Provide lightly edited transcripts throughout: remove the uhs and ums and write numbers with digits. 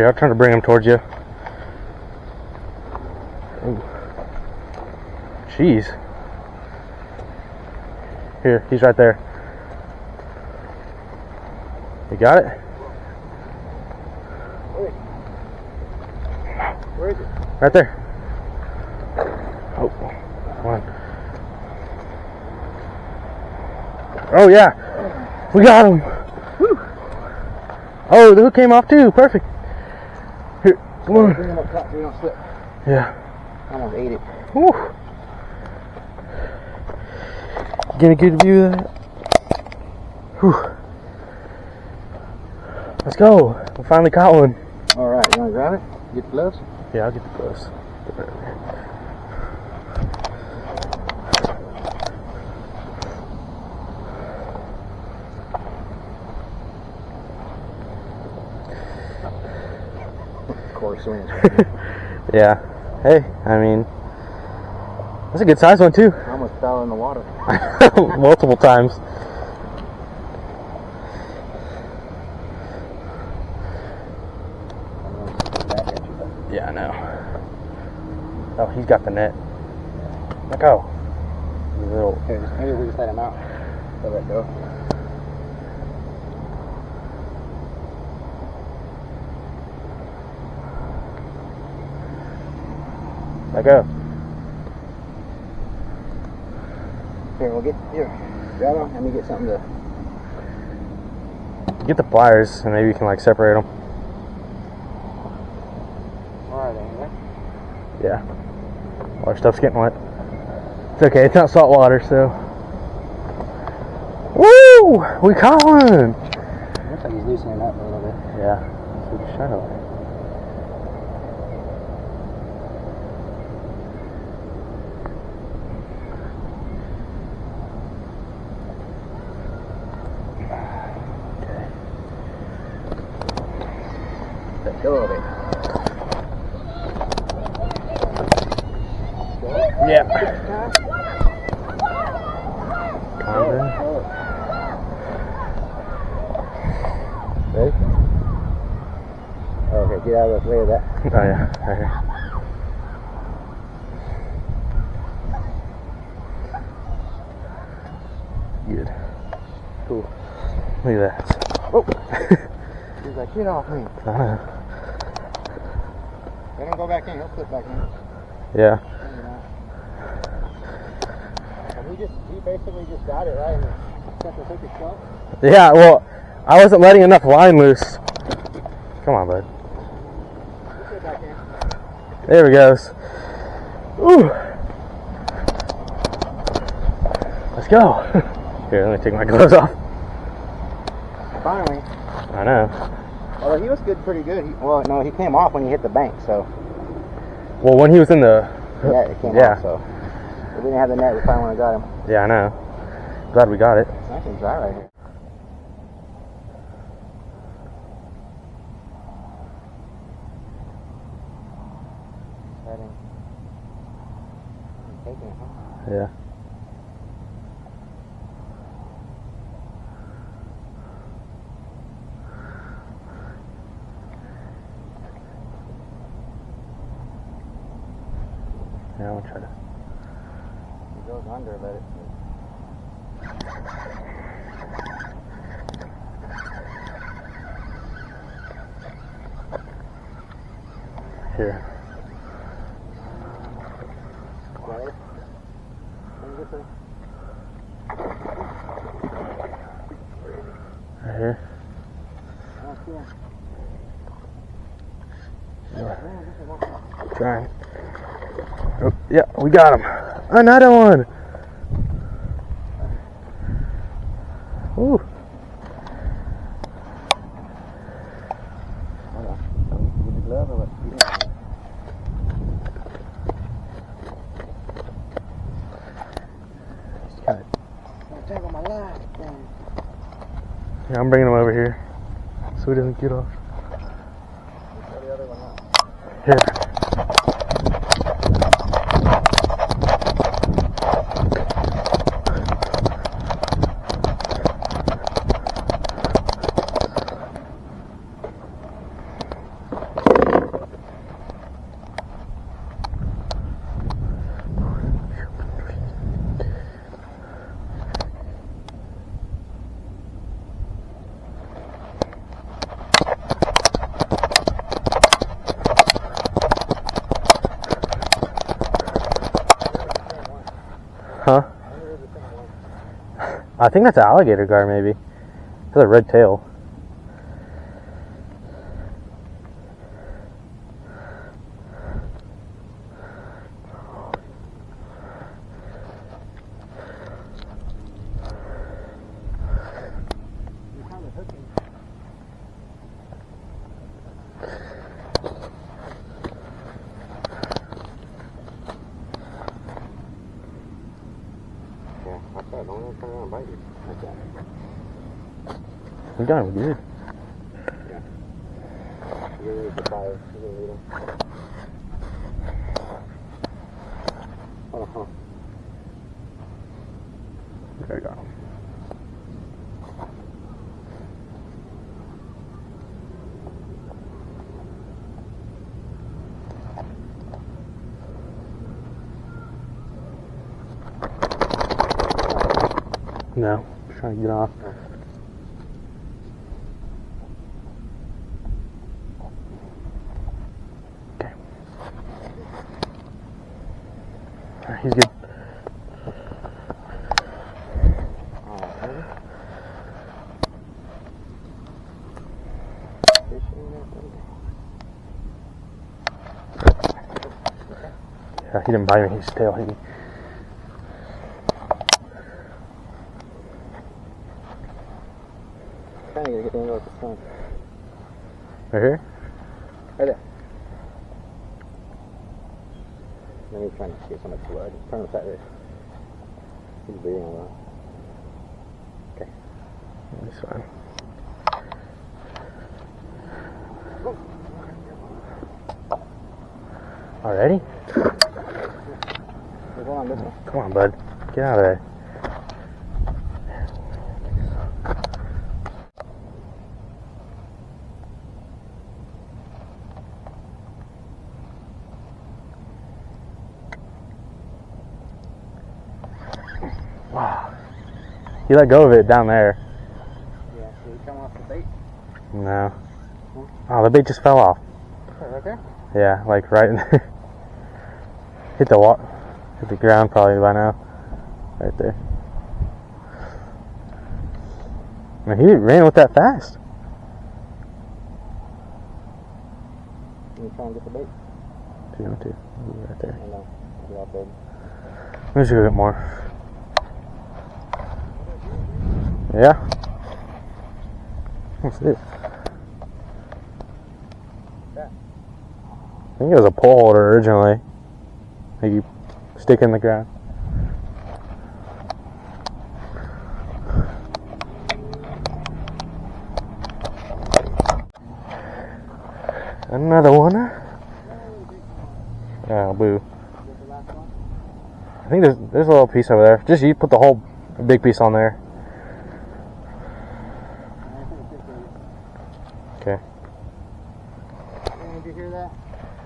Here, I'm trying to bring him towards you. Ooh. Jeez. Here, he's right there. You got it? Wait. Where is it? Right there. Oh, come on. Oh yeah, we got him. Woo. Oh, the hook came off too. Perfect. Here, come on. Bring him up top so we don't slip. Yeah. I almost ate it. Woo. Get a good view of that. Whew. Let's go. We finally caught one. All right, you want to grab it? Get the gloves? Yeah, I'll get the gloves. Get right over here. Of course, swings. Yeah. Hey, I mean, that's a good size one too. I almost fell in the water. Multiple times. Yeah, I know. Oh, he's got the net. Let go. Little. Here, maybe we just let him out. Let it go. Let go. Here, we'll get here. Grab him. Let me get something to. Get the pliers and maybe you can like separate them. Alright, anyway. Yeah. Our stuff's getting wet. It's okay, it's not salt water, so. Woo! We caught one! Looks like he's loosening up a little bit. Yeah. So just shut up. Let go of it. Yeah. Come on, then. Ready? Okay, get out of the way of that. Oh yeah, right here. Good. Cool. Look at that. Oh! He's like, get off me. I know. Let him go back in. He'll slip back in. Yeah. And he basically just got it right and sent the hook itself. Yeah, well, I wasn't letting enough line loose. Come on, bud. He'll slip back in. There we goes. Ooh. Let's go. Here, let me take my gloves off. Finally. I know. Although he was pretty good. Well, no, he came off when he hit the bank, so. Well, when he was in the... Yeah, it came Yeah. off, so. If we didn't have the net, we probably wouldn't have got him. Yeah, I know. Glad we got it. It's nice and dry right here. Taking it, huh? Yeah. Yeah, I'm gonna try to. He goes under, let it. Here. Got it? Bring this in. Right here. I don't see him. Trying. Oh, yeah, we got him. Another one. Ooh. Hold on. Get the glove or what? Got it. Don't tangle my line. Yeah, I'm bringing him over here so he doesn't get off. Throw the other one out. Here. I think that's an alligator gar, maybe. It has a red tail. Don't turn around and bite you. Like that. You got him good. Yeah. You're gonna leave the fire. You're gonna leave him. Hold on. There you go. No, I'm trying to get off. Okay. Alright, he's good. Yeah, he didn't bite me, his tail hit me. Trying to get the angle with the sun. Right here? Right there. Let me try and see so much blood. Turn him sideways. He's bleeding a lot. Okay. This one. Already? Hold on, this one. Come on, bud. Get out of there. Wow. He let go of it down there. Yeah, did he come off the bait? No. Oh, the bait just fell off. Right there? Yeah, like right in there. Hit the ground probably by now. Right there. Man, he ran with that fast. Can you try and get the bait? If you want to. Right there. I know. Be out there. Let me just go get more. Yeah. That's it. I think it was a pole holder originally. Like you stick in the ground. Another one. Oh, boo. I think there's a little piece over there. Just you put the whole big piece on there. Okay. Did you hear that?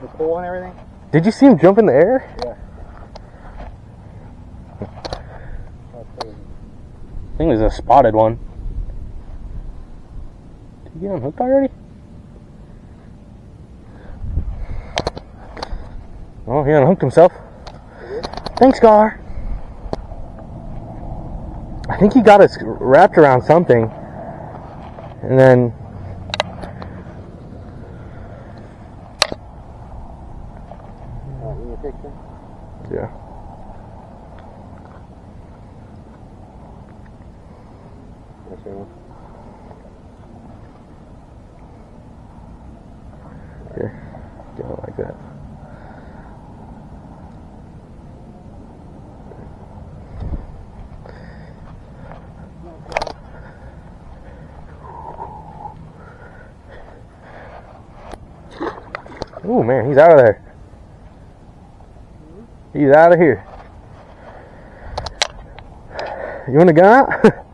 The pole and everything? Did you see him jump in the air? Yeah. I think it was a spotted one. Did you get him hooked already? Oh, he unhooked himself. Thanks, Gar. I think he got us wrapped around something. And then... In your picture? Yeah. Yes, sir. Here. Go like that. Ooh, man, he's out of there. He's out of here. You want a gun out?